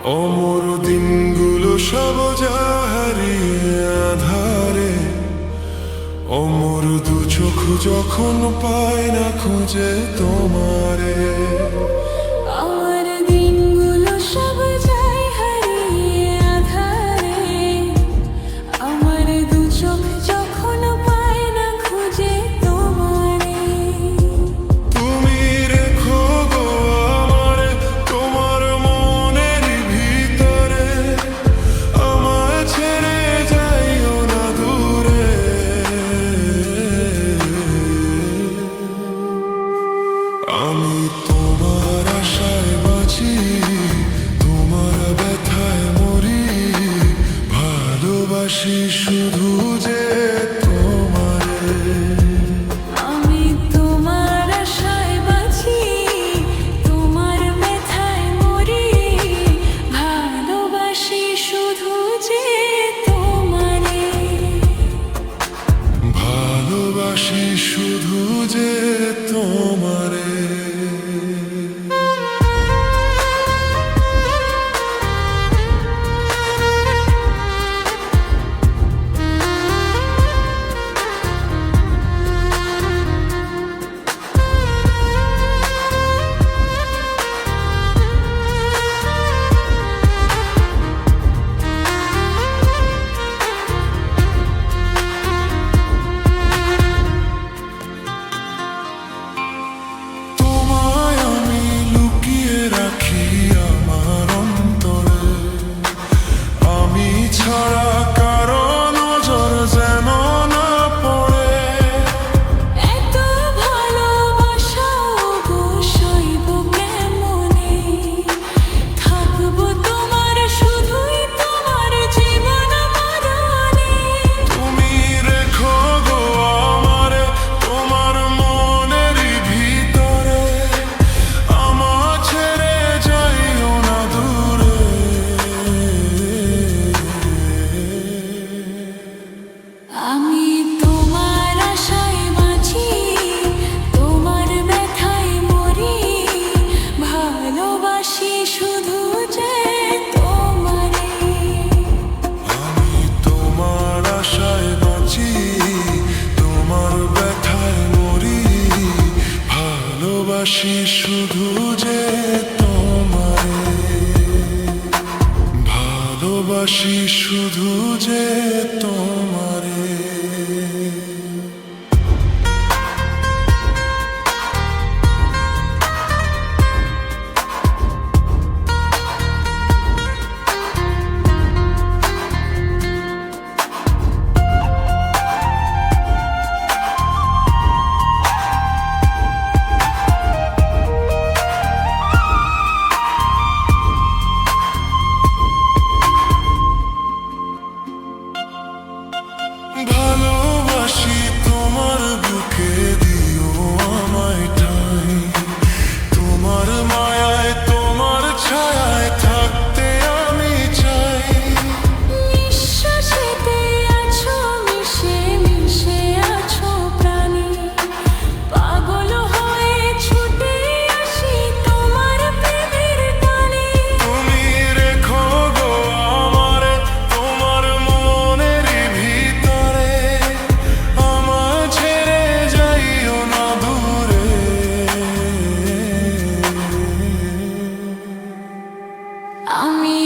অমর দিনগুলো সব হারিয়ে আধারে, অমর দু চোখ যখন পায় না খুঁজে তোমারে। আমার দিনগুলো সব যায় হারিয়ে আঁধারে, আমার দু চোখ যখন পায় না খুঁজে তোমারে। তুমি রেখো গো আমারে তোমার মনের ভিতরে, আমায় ছেড়ে যাইও না দূরে। আমি তোমার আশায় বাঁচি, তোমার ব্যথায় মরি, ভালোবাসি শুধু যে তোমারে। আমি তোমার আশায় বাঁচি, তোমার ব্যথায় মরি, ভালোবাসি শুধু যে তোমারে। ভালোবাসি শুধু যে তোমারে। তোমায় আমি লুকিয়ে রাখি আমার অন্তরে, আমি ছাড়া কারো নজর যেন না পড়ে। এত ভালোবাসা গো সইব কেমনে, থাকবো তোমার শুধুই তোমার জীবন মরণে। তুমি রেখো গো আমারে তোমার মনের ভিতরে, আমার ছেড়ে যাইও না দূরে। আমি তোমার আশায় বাঁচি, তোমার ব্যথায় মরি, ভালোবাসি শুধু যে তোমারে। আমি তোমার আশায় বাঁচি, তোমার ব্যথায় মরি, ভালোবাসি শুধু যে তোমারে। ভালোবাসি শুধু যে তোমারে। ভালোবাসি তোমার বুকে দিও আমায় ঠাঁই, তোমার মায়ায় তোমার ছায়ায় থাকতে আমি চাই। নিঃশ্বাসেতে আছো মিশে মিশে আছো প্রাণে, পাগল হয়ে ছুটে আসি তোমার প্রেমের টানে। তুমি রেখো গো আমারে তোমার মনের ভিতরে, আমায় ছেড়ে যাইও না দূরে। আমি